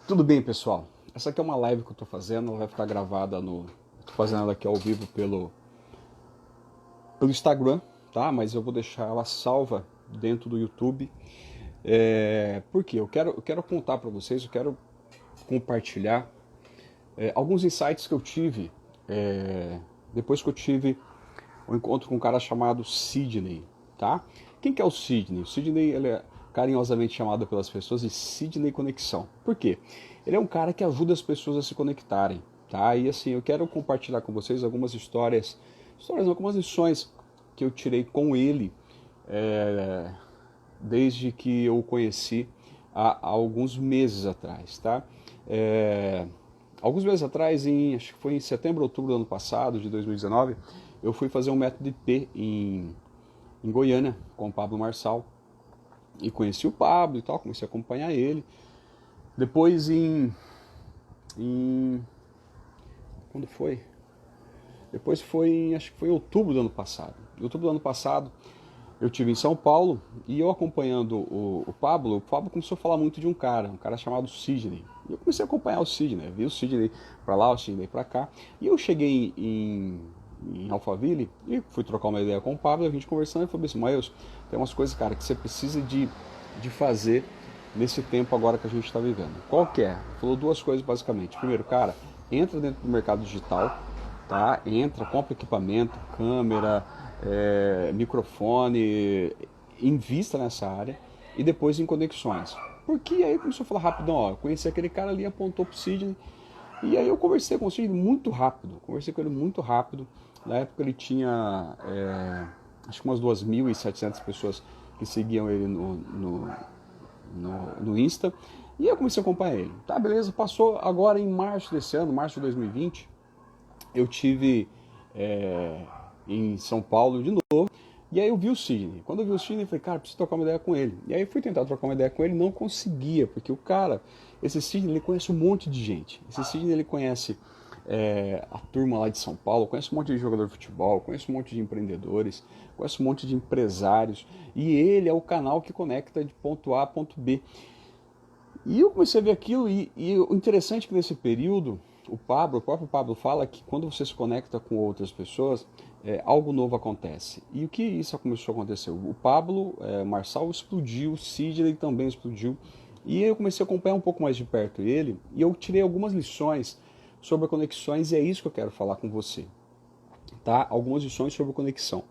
Tudo bem, pessoal? Essa aqui é uma live que eu estou fazendo, ela vai ficar gravada no... Estou fazendo ela aqui ao vivo pelo Instagram, tá? Mas eu vou deixar ela salva dentro do YouTube. Por quê? Eu quero contar para vocês, eu quero compartilhar alguns insights que eu tive depois que eu tive um encontro com um cara chamado Sidney, tá? Quem que é o Sidney? O Sidney, ele é carinhosamente chamado pelas pessoas de Sidney Conexão. Por quê? Ele é um cara que ajuda as pessoas a se conectarem, tá? E assim, eu quero compartilhar com vocês algumas algumas lições que eu tirei com ele desde que eu o conheci há alguns meses atrás, tá? Alguns meses atrás, acho que foi em setembro, outubro do ano passado, de 2019, eu fui fazer um método IP em Goiânia com o Pablo Marçal e conheci o Pablo e tal, comecei a acompanhar ele. Depois quando foi? Depois acho que foi em outubro do ano passado. Em outubro do ano passado eu estive em São Paulo e eu acompanhando o Pablo começou a falar muito de um cara chamado Sidney. E eu comecei a acompanhar o Sidney, vi o Sidney pra lá, o Sidney pra cá. E eu cheguei em Alphaville e fui trocar uma ideia com o Pablo, a gente conversando, e falou assim: Maílson, tem umas coisas, cara, que você precisa de fazer nesse tempo agora que a gente está vivendo. Qual que é? Falou duas coisas basicamente. Primeiro, cara, entra dentro do mercado digital, tá? Entra, compra equipamento, câmera, microfone, invista nessa área e depois em conexões. Porque aí começou a falar rapidão, ó, conheci aquele cara ali, apontou pro Sidney, e aí eu conversei com o Sidney muito rápido, conversei com ele muito rápido. Na época ele tinha acho que umas 2.700 pessoas que seguiam ele no Insta, e eu comecei a acompanhar ele. Tá, beleza, passou agora em março desse ano, março de 2020, eu tive em São Paulo de novo, e aí eu vi o Sidney. Quando eu vi o Sidney, eu falei, cara, preciso trocar uma ideia com ele. E aí eu fui tentar trocar uma ideia com ele, não conseguia, porque o cara, esse Sidney, ele conhece um monte de gente. Esse Sidney, ele conhece a turma lá de São Paulo, conhece um monte de jogador de futebol, conhece um monte de empreendedores, conhece um monte de empresários, e ele é o canal que conecta de ponto A a ponto B. E eu comecei a ver aquilo, e o interessante é que nesse período, o próprio Pablo fala que quando você se conecta com outras pessoas, algo novo acontece. E o que isso começou a acontecer? O Pablo, Marçal explodiu, o Sidney também explodiu, e eu comecei a acompanhar um pouco mais de perto ele, e eu tirei algumas lições sobre conexões, e é isso que eu quero falar com você. Tá? Algumas lições sobre conexão.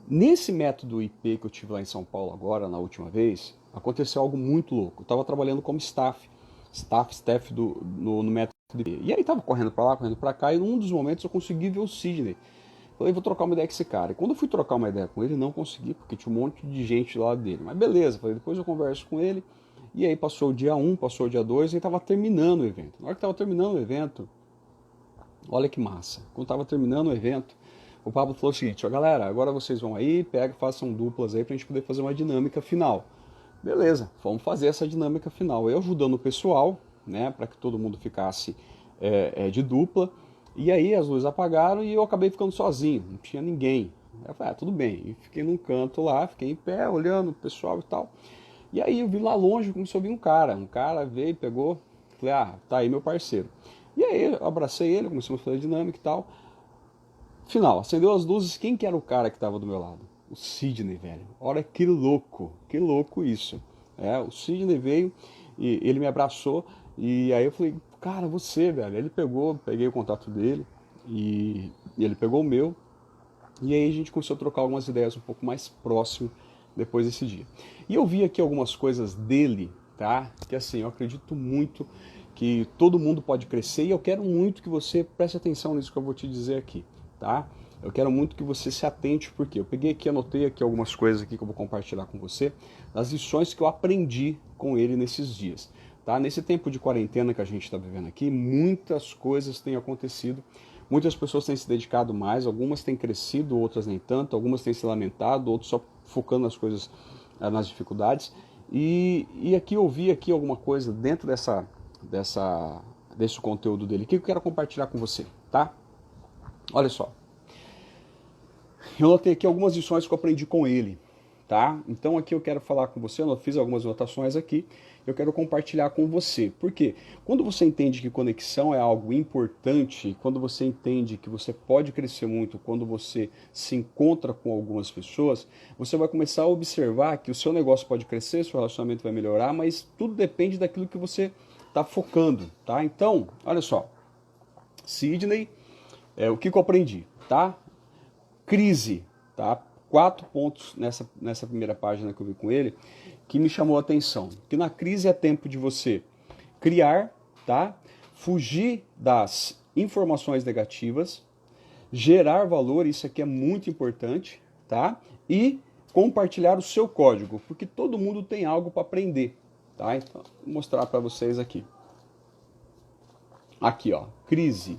Nesse método IP que eu tive lá em São Paulo agora, na última vez, aconteceu algo muito louco. Eu estava trabalhando como staff no método IP. E aí estava correndo para lá, correndo para cá, e num dos momentos eu consegui ver o Sidney. Falei, vou trocar uma ideia com esse cara. E quando eu fui trocar uma ideia com ele, não consegui, porque tinha um monte de gente do lado dele. Mas beleza, falei, depois eu converso com ele. E aí passou o dia 1, passou o dia 2, e estava terminando o evento. Na hora que estava terminando o evento, olha que massa. Quando estava terminando o evento, o Pablo falou o seguinte: ó, galera, agora vocês vão aí, façam duplas aí pra gente poder fazer uma dinâmica final. Beleza, vamos fazer essa dinâmica final. Eu ajudando o pessoal, né, para que todo mundo ficasse de dupla. E aí as luzes apagaram e eu acabei ficando sozinho, não tinha ninguém. Aí eu falei, tudo bem. E fiquei num canto lá, fiquei em pé, olhando o pessoal e tal. E aí eu vi lá longe, começou a vir um cara. Um cara veio, pegou, falei, tá aí meu parceiro. E aí eu abracei ele, começamos a fazer dinâmica e tal. Final, acendeu as luzes, quem que era o cara que estava do meu lado? O Sidney, velho. Olha que louco isso. O Sidney veio e ele me abraçou e aí eu falei, cara, você, velho. Ele peguei o contato dele e ele pegou o meu e aí a gente começou a trocar algumas ideias um pouco mais próximo depois desse dia. E eu vi aqui algumas coisas dele, tá? Que assim, eu acredito muito que todo mundo pode crescer e eu quero muito que você preste atenção nisso que eu vou te dizer aqui, tá? Eu quero muito que você se atente, porque eu peguei aqui, anotei aqui algumas coisas aqui que eu vou compartilhar com você, das lições que eu aprendi com ele nesses dias, tá? Nesse tempo de quarentena que a gente está vivendo aqui, muitas coisas têm acontecido, muitas pessoas têm se dedicado mais, algumas têm crescido, outras nem tanto, algumas têm se lamentado, outros só focando nas coisas, nas dificuldades, e aqui eu vi aqui alguma coisa dentro desse conteúdo dele que eu quero compartilhar com você, tá? Olha só. Eu notei aqui algumas lições que eu aprendi com ele, tá? Então aqui eu quero falar com você, eu fiz algumas anotações aqui, eu quero compartilhar com você. Por quê? Quando você entende que conexão é algo importante, quando você entende que você pode crescer muito quando você se encontra com algumas pessoas, você vai começar a observar que o seu negócio pode crescer, seu relacionamento vai melhorar, mas tudo depende daquilo que você está focando, tá? Então, olha só, Sidney, o que eu aprendi, tá? Crise, tá? 4 pontos nessa primeira página que eu vi com ele, que me chamou a atenção. Que na crise é tempo de você criar, tá? Fugir das informações negativas, gerar valor, isso aqui é muito importante, tá? E compartilhar o seu código, porque todo mundo tem algo para aprender, tá? Então, vou mostrar para vocês aqui. Aqui, ó, crise.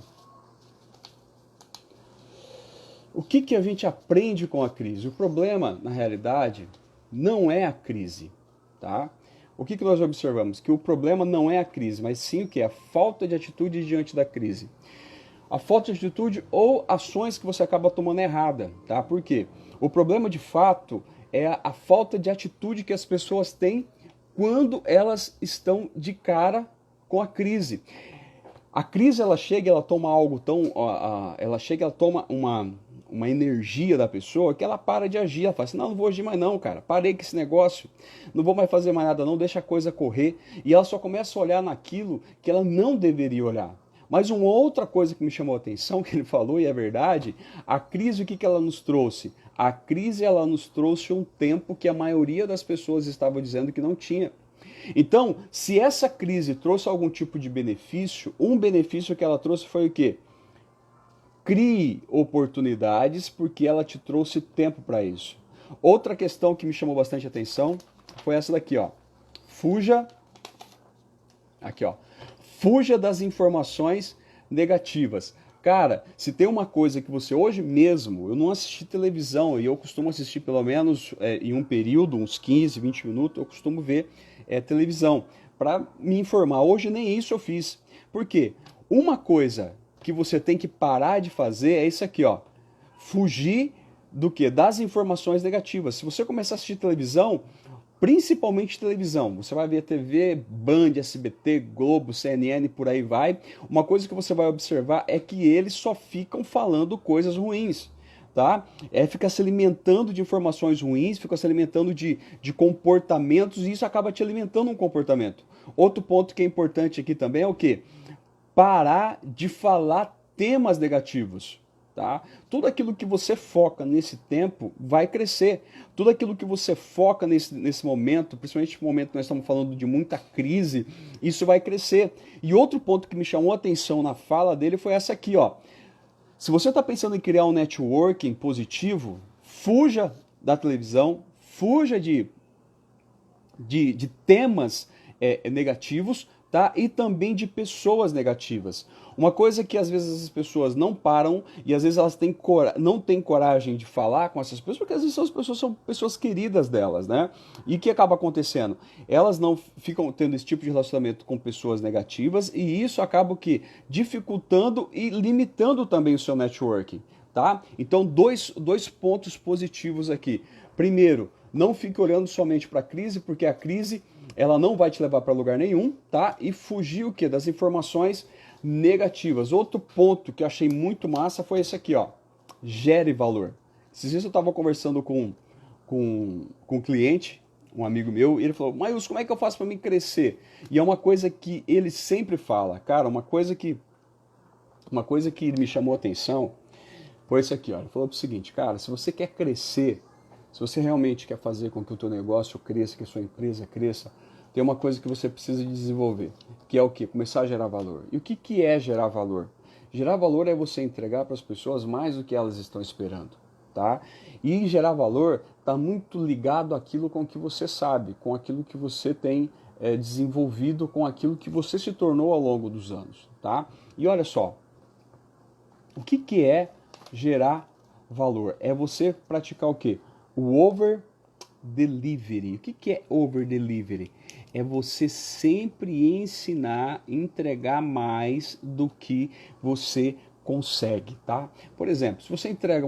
O que a gente aprende com a crise? O problema, na realidade, não é a crise, tá? O que nós observamos? Que o problema não é a crise, mas sim o que? A falta de atitude diante da crise. A falta de atitude ou ações que você acaba tomando errada, tá? Por quê? O problema, de fato, é a falta de atitude que as pessoas têm quando elas estão de cara com a crise. A crise, ela chega, ela toma algo tão... ela chega, ela toma uma energia da pessoa que ela para de agir. Ela fala assim, não vou agir mais não, cara. Parei com esse negócio. Não vou mais fazer mais nada não, deixa a coisa correr. E ela só começa a olhar naquilo que ela não deveria olhar. Mas uma outra coisa que me chamou a atenção, que ele falou, e é verdade, a crise, o que ela nos trouxe? A crise, ela nos trouxe um tempo que a maioria das pessoas estava dizendo que não tinha. Então, se essa crise trouxe algum tipo de benefício, um benefício que ela trouxe foi o quê? Crie oportunidades, porque ela te trouxe tempo para isso. Outra questão que me chamou bastante atenção foi essa daqui, ó. Fuja, aqui, ó. Fuja das informações negativas. Cara, se tem uma coisa que você hoje mesmo, eu não assisti televisão, e eu costumo assistir pelo menos em um período, uns 15, 20 minutos, eu costumo ver televisão para me informar. Hoje nem isso eu fiz. Por quê? Uma coisa que você tem que parar de fazer é isso aqui, ó. Fugir do quê? Das informações negativas. Se você começar a assistir televisão, principalmente televisão, você vai ver TV, Band, SBT, Globo, CNN, por aí vai. Uma coisa que você vai observar é que eles só ficam falando coisas ruins, tá? Fica se alimentando de informações ruins, fica se alimentando de comportamentos, e isso acaba te alimentando um comportamento. Outro ponto que é importante aqui também é o quê? Parar de falar temas negativos. Tá? Tudo aquilo que você foca nesse tempo vai crescer. Tudo aquilo que você foca nesse momento, principalmente no momento que nós estamos falando de muita crise, isso vai crescer. E outro ponto que me chamou a atenção na fala dele foi essa aqui, ó. Se você está pensando em criar um networking positivo, fuja da televisão, fuja de temas negativos, tá? E também de pessoas negativas. Uma coisa que às vezes as pessoas não param e às vezes elas não têm coragem de falar com essas pessoas, porque às vezes as pessoas são pessoas queridas delas, né? E o que acaba acontecendo? Elas não ficam tendo esse tipo de relacionamento com pessoas negativas, e isso acaba que dificultando e limitando também o seu networking, tá? Então, dois pontos positivos aqui. Primeiro, não fique olhando somente para a crise, porque a crise ela não vai te levar para lugar nenhum, tá? E fugir o quê? Das informações negativas. Outro ponto que eu achei muito massa foi esse aqui, ó. Gere valor. Esses dias eu estava conversando com um cliente, um amigo meu, e ele falou, Maius, como é que eu faço para mim crescer? E é uma coisa que ele sempre fala, cara, uma coisa que me chamou a atenção foi isso aqui, ó. Ele falou o seguinte, cara, se você quer crescer, se você realmente quer fazer com que o teu negócio cresça, que a sua empresa cresça, tem uma coisa que você precisa de desenvolver, que é o quê? Começar a gerar valor. E o que é gerar valor? Gerar valor é você entregar para as pessoas mais do que elas estão esperando, tá? E gerar valor está muito ligado àquilo com que você sabe, com aquilo que você tem desenvolvido, com aquilo que você se tornou ao longo dos anos, tá? E olha só, o que é gerar valor? É você praticar o quê? O over delivery. O que é over delivery? É você sempre ensinar, entregar mais do que você consegue, tá? Por exemplo, se você entrega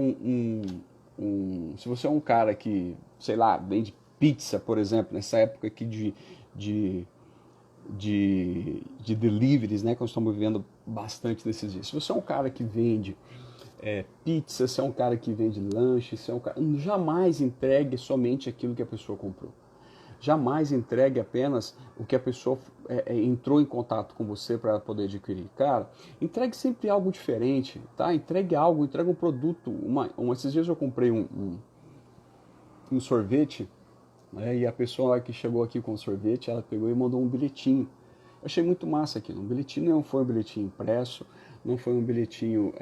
se você é um cara que sei lá, vende pizza, por exemplo, nessa época aqui de, de deliveries, né, que nós estamos vivendo bastante nesses dias. Se você é um cara que vende pizza, se é um cara que vende lanche, se é um cara, jamais entregue somente aquilo que a pessoa comprou. Jamais entregue apenas o que a pessoa entrou em contato com você para poder adquirir. Cara, entregue sempre algo diferente, tá? Entregue algo, entregue um produto. Esses dias eu comprei um sorvete, né? E a pessoa lá que chegou aqui com o sorvete, ela pegou e mandou um bilhetinho. Eu achei muito massa aquilo. Um bilhetinho não foi um bilhetinho impresso, não foi um bilhetinho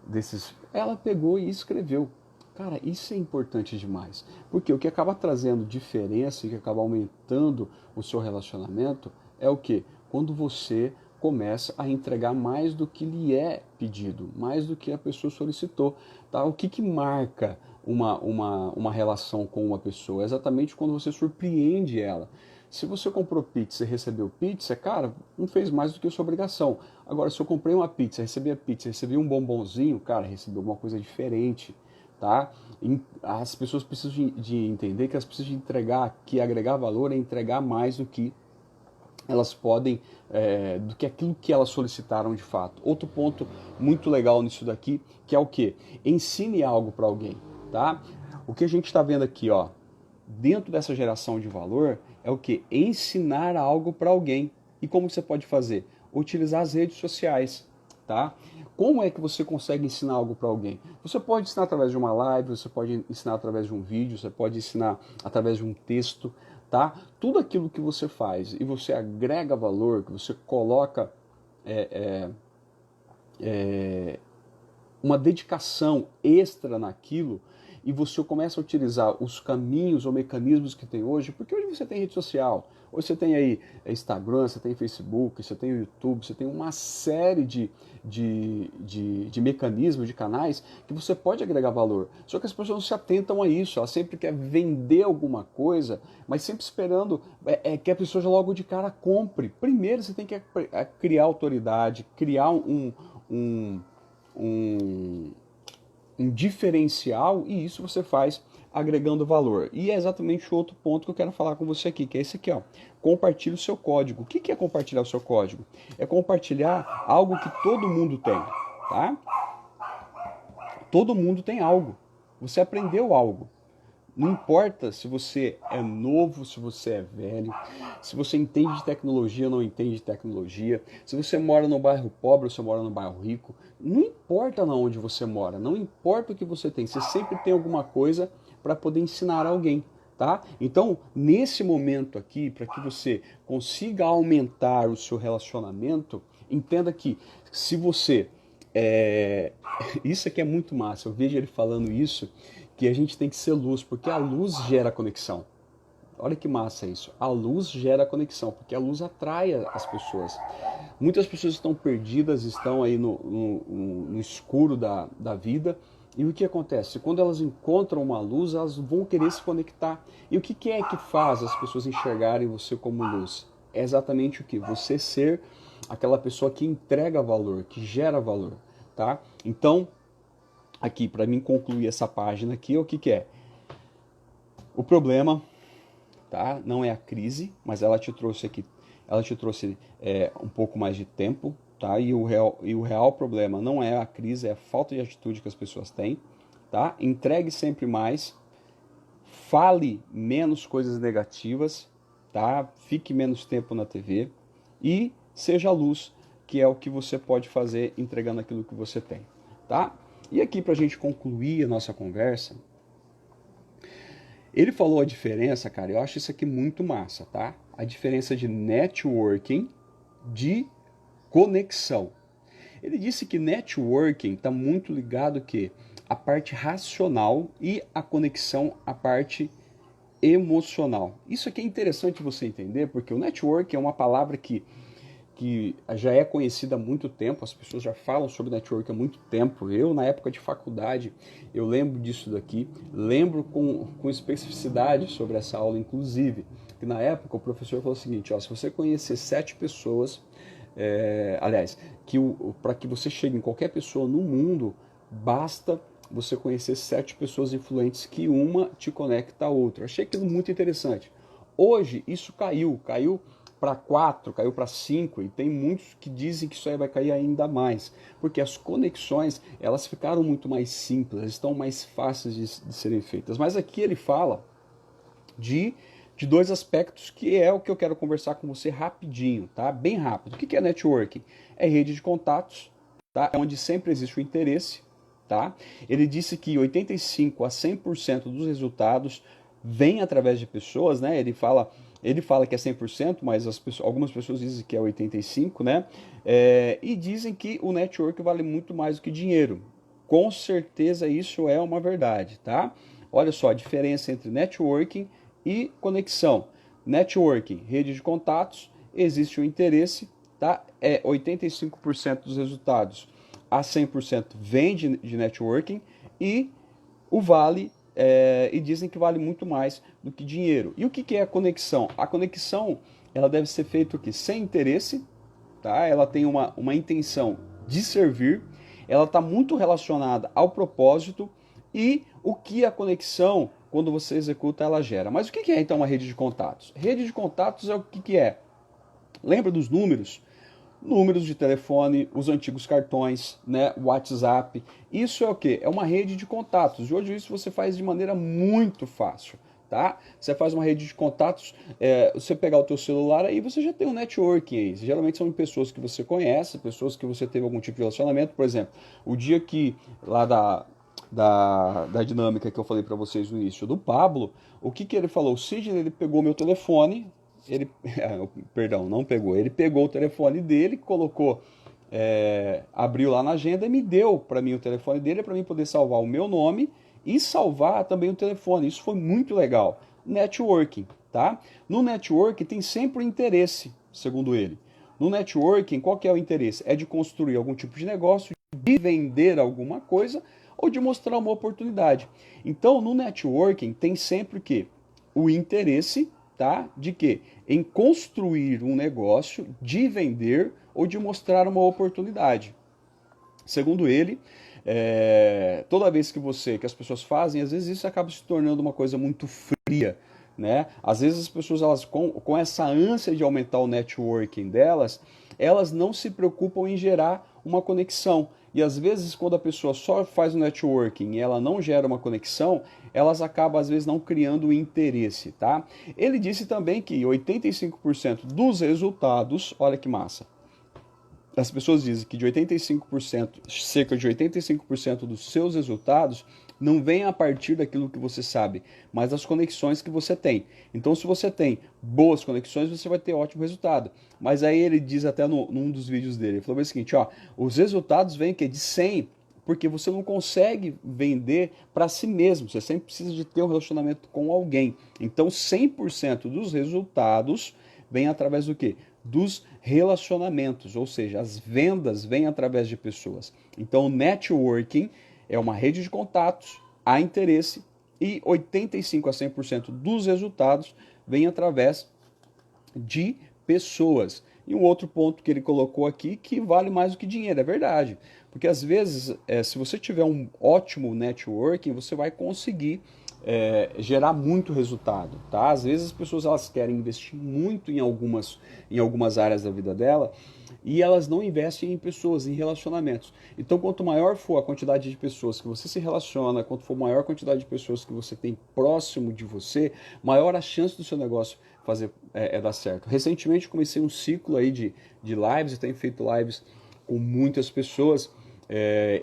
desses. Ela pegou e escreveu. Cara, isso é importante demais. Porque o que acaba trazendo diferença e que acaba aumentando o seu relacionamento é o quê? Quando você começa a entregar mais do que lhe é pedido, mais do que a pessoa solicitou. Tá? O que marca uma relação com uma pessoa? É exatamente quando você surpreende ela. Se você comprou pizza e recebeu pizza, cara, não fez mais do que a sua obrigação. Agora, se eu comprei uma pizza, recebi a pizza, recebi um bombonzinho, cara, recebi alguma coisa diferente. Tá? As pessoas precisam de entender que elas precisam de entregar, que agregar valor é entregar mais do que elas podem, do que aquilo que elas solicitaram de fato. Outro ponto muito legal nisso daqui, que é o que? Ensine algo para alguém, tá? O que a gente está vendo aqui, ó, dentro dessa geração de valor, é o que? Ensinar algo para alguém. E como você pode fazer? Utilizar as redes sociais, tá? Como é que você consegue ensinar algo para alguém? Você pode ensinar através de uma live, você pode ensinar através de um vídeo, você pode ensinar através de um texto, tá? Tudo aquilo que você faz e você agrega valor, que você coloca uma dedicação extra naquilo e você começa a utilizar os caminhos ou mecanismos que tem hoje, porque hoje você tem rede social, hoje você tem aí Instagram, você tem Facebook, você tem o YouTube, você tem uma série de mecanismos, de canais que você pode agregar valor. Só que as pessoas não se atentam a isso, elas sempre querem vender alguma coisa, mas sempre esperando que a pessoa já logo de cara compre. Primeiro você tem que criar autoridade, criar um diferencial, e isso você faz agregando valor. E é exatamente o outro ponto que eu quero falar com você aqui, que é esse aqui, ó. Compartilhe o seu código. O que é compartilhar o seu código? É compartilhar algo que todo mundo tem, tá? Todo mundo tem algo. Você aprendeu algo. Não importa se você é novo, se você é velho, se você entende de tecnologia ou não entende de tecnologia, se você mora no bairro pobre ou se mora no bairro rico, não importa onde você mora, não importa o que você tem, você sempre tem alguma coisa para poder ensinar alguém, tá? Então, nesse momento aqui, para que você consiga aumentar o seu relacionamento, entenda que se você... Isso aqui é muito massa, eu vejo ele falando isso, que a gente tem que ser luz, porque a luz gera conexão. Olha que massa isso. A luz gera conexão, porque a luz atrai as pessoas. Muitas pessoas estão perdidas, estão aí no escuro da vida. E o que acontece? Quando elas encontram uma luz, elas vão querer se conectar. E o que é que faz as pessoas enxergarem você como luz? É exatamente o que? Você ser aquela pessoa que entrega valor, que gera valor. Tá? Então, aqui, para mim concluir essa página aqui, o que é? O problema, tá? Não é a crise, mas ela te trouxe aqui, ela te trouxe um pouco mais de tempo, tá? E o real problema não é a crise, é a falta de atitude que as pessoas têm, tá? Entregue sempre mais, fale menos coisas negativas, tá? Fique menos tempo na TV e seja a luz, que é o que você pode fazer entregando aquilo que você tem, tá? E aqui, para a gente concluir a nossa conversa, ele falou a diferença, cara, eu acho isso aqui muito massa, tá? A diferença de networking, de conexão. Ele disse que networking está muito ligado que a parte racional e a conexão, a parte emocional. Isso aqui é interessante você entender, porque o networking é uma palavra que já é conhecida há muito tempo, as pessoas já falam sobre network há muito tempo. Eu, na época de faculdade, eu lembro disso daqui, lembro com especificidade sobre essa aula, inclusive, que na época o professor falou o seguinte, ó, se você conhecer 7 pessoas, aliás, para que você chegue em qualquer pessoa no mundo, basta você conhecer 7 pessoas influentes que uma te conecta à outra. Achei aquilo muito interessante. Hoje isso caiu para 4, caiu para 5, e tem muitos que dizem que isso aí vai cair ainda mais, porque as conexões, elas ficaram muito mais simples, estão mais fáceis de serem feitas. Mas aqui ele fala de, de dois aspectos que é o que eu quero conversar com você rapidinho, tá? Bem rápido. O que é networking? É rede de contatos, tá? É onde sempre existe o interesse, tá? Ele disse que 85 a 100% dos resultados vem através de pessoas, né? Ele fala que é 100%, mas algumas pessoas dizem que é 85%, né? E dizem que o network vale muito mais do que dinheiro. Com certeza isso é uma verdade, tá? Olha só a diferença entre networking e conexão. Networking, rede de contatos, existe o interesse, tá? 85% dos resultados a 100% vem de networking, e o vale e dizem que vale muito mais do que dinheiro. E o que é a conexão? A conexão, ela deve ser feita aqui sem interesse, tá? Ela tem uma intenção de servir, ela está muito relacionada ao propósito e o que a conexão, quando você executa, ela gera. Mas o que é então uma rede de contatos? Rede de contatos é o que é? Lembra dos números? Números de telefone, os antigos cartões, né, WhatsApp. Isso é o quê? É uma rede de contatos. E hoje isso você faz de maneira muito fácil, tá? Você faz uma rede de contatos, você pegar o teu celular aí, você já tem um networking aí. Geralmente são pessoas que você conhece, pessoas que você teve algum tipo de relacionamento. Por exemplo, o dia que lá da dinâmica que eu falei para vocês no início do Pablo, o que ele falou? O Sidney, ele pegou meu telefone, ele, perdão, não pegou, ele pegou o telefone dele, colocou, abriu lá na agenda e me deu para mim o telefone dele, para mim poder salvar o meu nome e salvar também o telefone. Isso foi muito legal. Networking, tá? No networking tem sempre o interesse, segundo ele. No networking, qual que é o interesse? É de construir algum tipo de negócio, de vender alguma coisa ou de mostrar uma oportunidade. Então, no networking tem sempre o quê? O interesse, tá? De quê? Em construir um negócio, de vender ou de mostrar uma oportunidade. Segundo ele, toda vez que as pessoas fazem, às vezes isso acaba se tornando uma coisa muito fria, né? Às vezes as pessoas, elas, com essa ânsia de aumentar o networking delas, elas não se preocupam em gerar uma conexão. E às vezes, quando a pessoa só faz o networking e ela não gera uma conexão, elas acabam, às vezes, não criando interesse, tá? Ele disse também que 85% dos resultados, olha que massa, as pessoas dizem que de 85%, cerca de 85% dos seus resultados não vem a partir daquilo que você sabe, mas das conexões que você tem. Então, se você tem boas conexões, você vai ter ótimo resultado. Mas aí ele diz até num dos vídeos dele, ele falou o seguinte, ó, os resultados vêm que de 100, porque você não consegue vender para si mesmo, você sempre precisa de ter um relacionamento com alguém. Então, 100% dos resultados vem através do quê? Dos relacionamentos, ou seja, as vendas vêm através de pessoas. Então, o networking é uma rede de contatos, há interesse, e 85 a 100% dos resultados vêm através de pessoas. E um outro ponto que ele colocou aqui, que vale mais do que dinheiro, é verdade. Porque às vezes, se você tiver um ótimo networking, você vai conseguir gerar muito resultado, tá? Às vezes as pessoas, elas querem investir muito em algumas áreas da vida dela e elas não investem em pessoas, em relacionamentos. Então, quanto maior for a quantidade de pessoas que você se relaciona, quanto for maior a quantidade de pessoas que você tem próximo de você, maior a chance do seu negócio dar certo. Recentemente comecei um ciclo aí de lives, e tenho feito lives com muitas pessoas,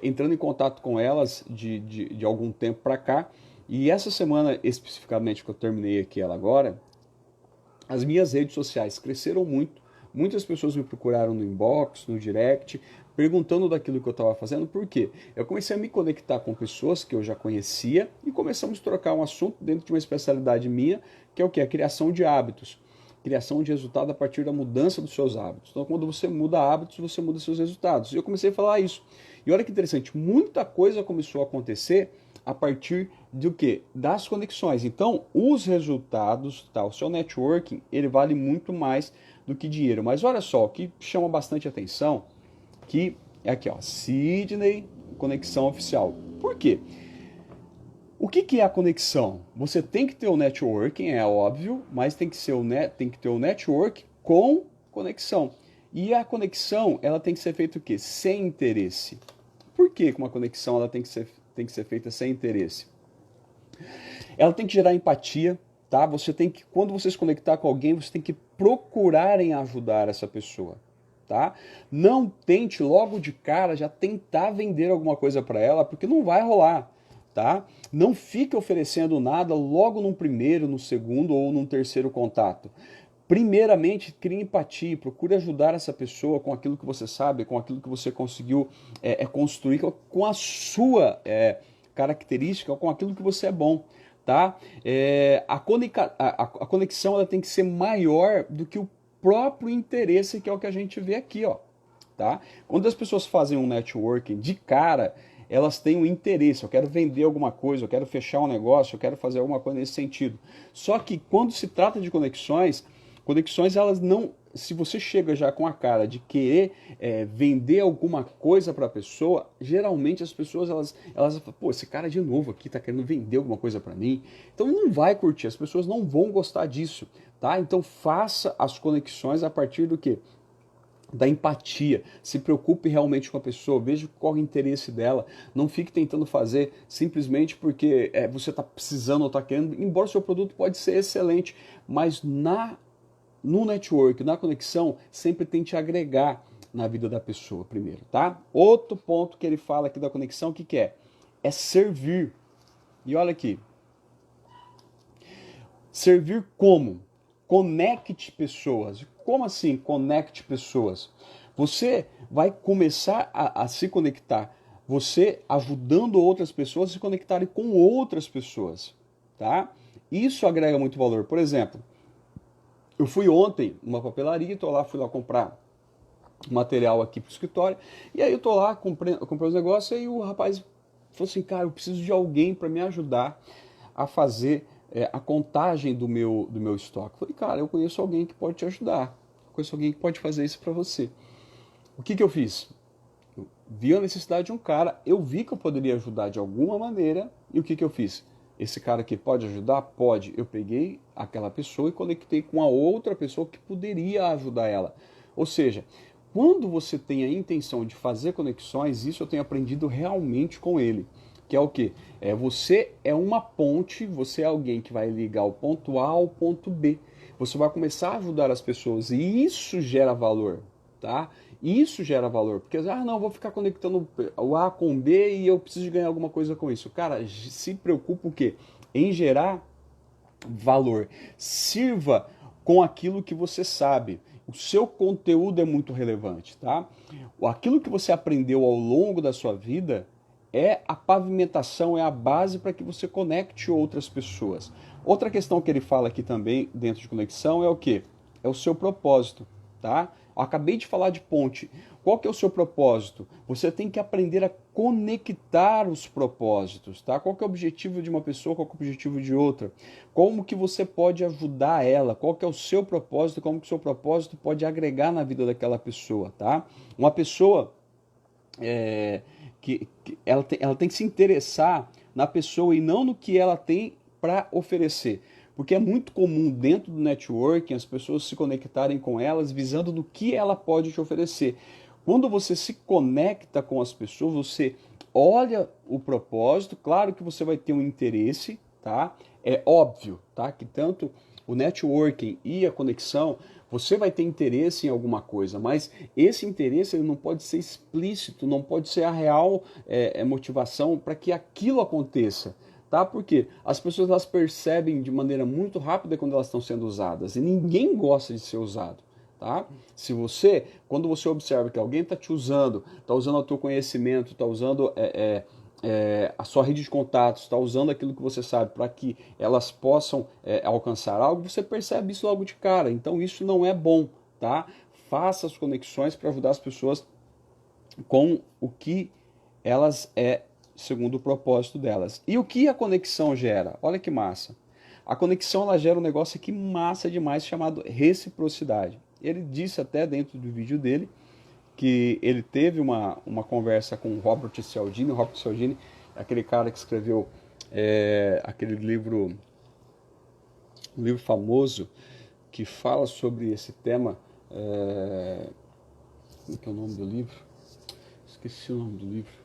entrando em contato com elas de algum tempo para cá. E essa semana, especificamente, que eu terminei aqui ela agora, as minhas redes sociais cresceram muito. Muitas pessoas me procuraram no inbox, no direct, perguntando daquilo que eu estava fazendo. Por quê? Eu comecei a me conectar com pessoas que eu já conhecia e começamos a trocar um assunto dentro de uma especialidade minha, que é o quê? A criação de hábitos. Criação de resultado a partir da mudança dos seus hábitos. Então, quando você muda hábitos, você muda seus resultados. E eu comecei a falar isso. E olha que interessante, muita coisa começou a acontecer a partir do quê? Das conexões. Então, os resultados, tá? O seu networking, ele vale muito mais do que dinheiro. Mas olha só, o que chama bastante atenção, que é aqui, ó, Sidney, conexão oficial. Por quê? O que é a conexão? Você tem que ter o networking, é óbvio, mas tem que ter o network com conexão. E a conexão, ela tem que ser feita o quê? Sem interesse. Por que uma conexão ela tem que ser feita sem interesse? Ela tem que gerar empatia, tá? Você tem que, quando você se conectar com alguém, você tem que procurar em ajudar essa pessoa, tá? Não tente logo de cara já tentar vender alguma coisa para ela, porque não vai rolar, tá? Não fique oferecendo nada logo no primeiro, no segundo ou no terceiro contato. Primeiramente, crie empatia, procure ajudar essa pessoa com aquilo que você sabe, com aquilo que você conseguiu construir, com a sua característica, com aquilo que você é bom. Tá? A conexão ela tem que ser maior do que o próprio interesse, que é o que a gente vê aqui. Ó, tá? Quando as pessoas fazem um networking de cara, elas têm um interesse, eu quero vender alguma coisa, eu quero fechar um negócio, eu quero fazer alguma coisa nesse sentido. Só que quando se trata de conexões elas não... Se você chega já com a cara de querer vender alguma coisa para a pessoa, geralmente as pessoas elas falam, pô, esse cara de novo aqui tá querendo vender alguma coisa para mim. Então não vai curtir, as pessoas não vão gostar disso, tá? Então faça as conexões a partir do quê? Da empatia, se preocupe realmente com a pessoa, veja qual é o interesse dela, não fique tentando fazer simplesmente porque você está precisando ou está querendo, embora o seu produto pode ser excelente, mas no network, na conexão, sempre tente agregar na vida da pessoa primeiro, tá? Outro ponto que ele fala aqui da conexão, o que é? É servir. E olha aqui. Servir como? Conecte pessoas. Como assim conecte pessoas? Você vai começar a se conectar, você ajudando outras pessoas a se conectarem com outras pessoas, tá? Isso agrega muito valor. Por exemplo, eu fui ontem numa papelaria, fui lá comprar material aqui pro escritório, e aí eu tô lá, comprei os negócios, e aí o rapaz falou assim, cara, eu preciso de alguém para me ajudar a fazer a contagem do meu estoque. Eu falei, cara, eu conheço alguém que pode te ajudar, eu conheço alguém que pode fazer isso para você. O que eu fiz? Eu vi a necessidade de um cara, eu vi que eu poderia ajudar de alguma maneira, e o que eu fiz? Esse cara aqui pode ajudar? Pode. Eu peguei aquela pessoa e conectei com a outra pessoa que poderia ajudar ela. Ou seja, quando você tem a intenção de fazer conexões, isso eu tenho aprendido realmente com ele. Que é o quê? Você é uma ponte, você é alguém que vai ligar o ponto A ao ponto B. Você vai começar a ajudar as pessoas e isso gera valor, tá? Isso gera valor, porque não, vou ficar conectando o A com o B e eu preciso de ganhar alguma coisa com isso. Cara, se preocupa o quê? Em gerar valor. Sirva com aquilo que você sabe. O seu conteúdo é muito relevante, tá? Aquilo que você aprendeu ao longo da sua vida é a pavimentação, é a base para que você conecte outras pessoas. Outra questão que ele fala aqui também, dentro de conexão, é o quê? É o seu propósito, tá? Eu acabei de falar de ponte. Qual que é o seu propósito? Você tem que aprender a conectar os propósitos, tá? Qual que é o objetivo de uma pessoa, qual que é o objetivo de outra? Como que você pode ajudar ela? Qual que é o seu propósito? Como que o seu propósito pode agregar na vida daquela pessoa, tá? Uma pessoa que ela tem que se interessar na pessoa e não no que ela tem para oferecer. Porque é muito comum dentro do networking as pessoas se conectarem com elas visando no que ela pode te oferecer. Quando você se conecta com as pessoas, você olha o propósito, claro que você vai ter um interesse, tá? É óbvio, tá? Que tanto o networking e a conexão, você vai ter interesse em alguma coisa, mas esse interesse ele não pode ser explícito, não pode ser a real motivação para que aquilo aconteça. Tá? Porque as pessoas elas percebem de maneira muito rápida quando elas estão sendo usadas e ninguém gosta de ser usado. Tá? Quando você observa que alguém está te usando, está usando o teu conhecimento, está usando a sua rede de contatos, está usando aquilo que você sabe para que elas possam alcançar algo, você percebe isso logo de cara. Então isso não é bom. Tá? Faça as conexões para ajudar as pessoas com o que elas segundo o propósito delas. E o que a conexão gera? Olha que massa. A conexão ela gera um negócio aqui massa demais chamado reciprocidade. Ele disse até dentro do vídeo dele que ele teve uma conversa com o Robert Cialdini. O Robert Cialdini aquele cara que escreveu aquele livro, um livro famoso que fala sobre esse tema. Como que é o nome do livro? Esqueci o nome do livro.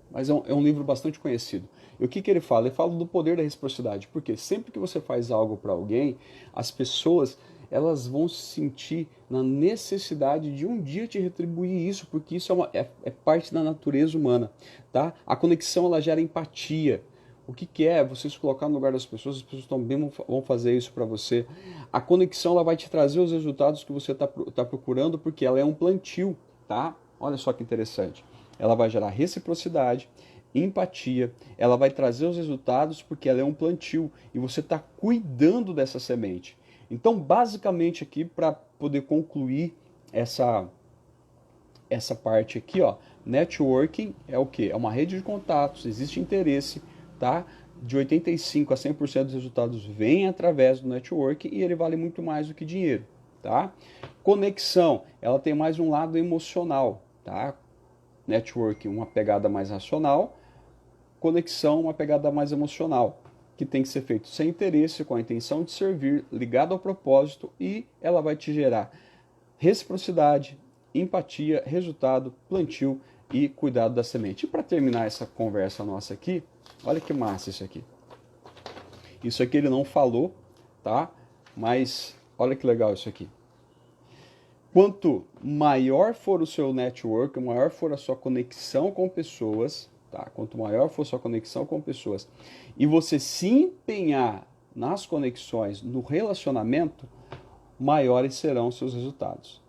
Mas é um livro bastante conhecido. E o que, que ele fala? Ele fala do poder da reciprocidade. Porque sempre que você faz algo para alguém, as pessoas elas vão se sentir na necessidade de um dia te retribuir isso, porque isso é parte da natureza humana. Tá? A conexão ela gera empatia. O que, que é você se colocar no lugar das pessoas, as pessoas também vão fazer isso para você. A conexão ela vai te trazer os resultados que você tá procurando, porque ela é um plantio. Tá? Olha só que interessante. Ela vai gerar reciprocidade, empatia, ela vai trazer os resultados porque ela é um plantio e você está cuidando dessa semente. Então, basicamente aqui, para poder concluir essa parte aqui, ó, networking é o que? É uma rede de contatos, existe interesse, tá? De 85% a 100% dos resultados vêm através do networking e ele vale muito mais do que dinheiro, tá? Conexão, ela tem mais um lado emocional, tá? Networking, uma pegada mais racional, conexão, uma pegada mais emocional, que tem que ser feito sem interesse, com a intenção de servir, ligado ao propósito, e ela vai te gerar reciprocidade, empatia, resultado, plantio e cuidado da semente. E para terminar essa conversa nossa aqui, olha que massa isso aqui. Isso aqui ele não falou, tá? Mas olha que legal isso aqui. Quanto maior for o seu network, maior for a sua conexão com pessoas, tá? Quanto maior for a sua conexão com pessoas, e você se empenhar nas conexões, no relacionamento, maiores serão os seus resultados,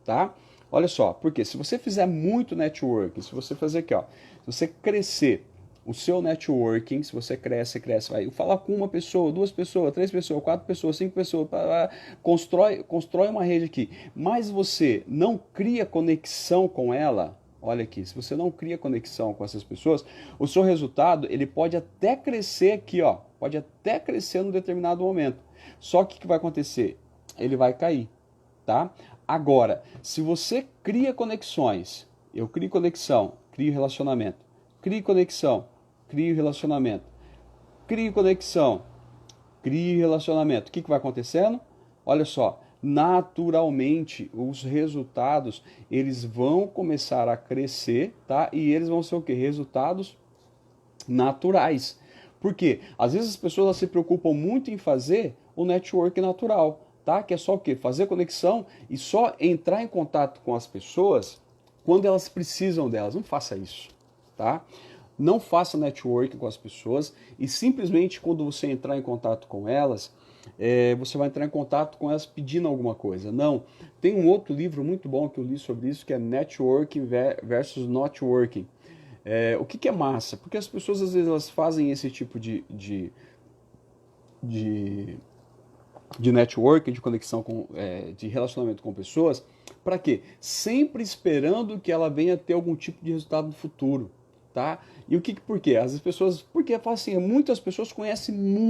tá? Olha só, porque se você fizer muito networking, se você fazer aqui, ó, se você crescer o seu networking, se você cresce, vai falar com uma pessoa, duas pessoas, três pessoas, quatro pessoas, cinco pessoas, constrói uma rede aqui, mas você não cria conexão com ela, olha aqui, se você não cria conexão com essas pessoas, o seu resultado, ele pode até crescer aqui, ó, pode até crescer num determinado momento, só que o que vai acontecer? Ele vai cair, tá? Agora, se você cria conexões, eu crio conexão, crio relacionamento, crio conexão, crio relacionamento, crio conexão, crio relacionamento. O que vai acontecendo? Olha só, naturalmente os resultados eles vão começar a crescer, tá? E eles vão ser o quê? Resultados naturais. Por quê? Às vezes as pessoas elas se preocupam muito em fazer o network natural, tá? Que é só o quê? Fazer conexão e só entrar em contato com as pessoas quando elas precisam delas. Não faça isso, tá? Não faça network com as pessoas e simplesmente quando você entrar em contato com elas, você vai entrar em contato com elas pedindo alguma coisa. Não. Tem um outro livro muito bom que eu li sobre isso, que é Networking versus Not Working. O que é massa? Porque as pessoas às vezes elas fazem esse tipo de networking, de conexão, de relacionamento com pessoas, para quê? Sempre esperando que ela venha ter algum tipo de resultado no futuro, tá? E por quê? As pessoas, porque assim, muitas pessoas conhecem muito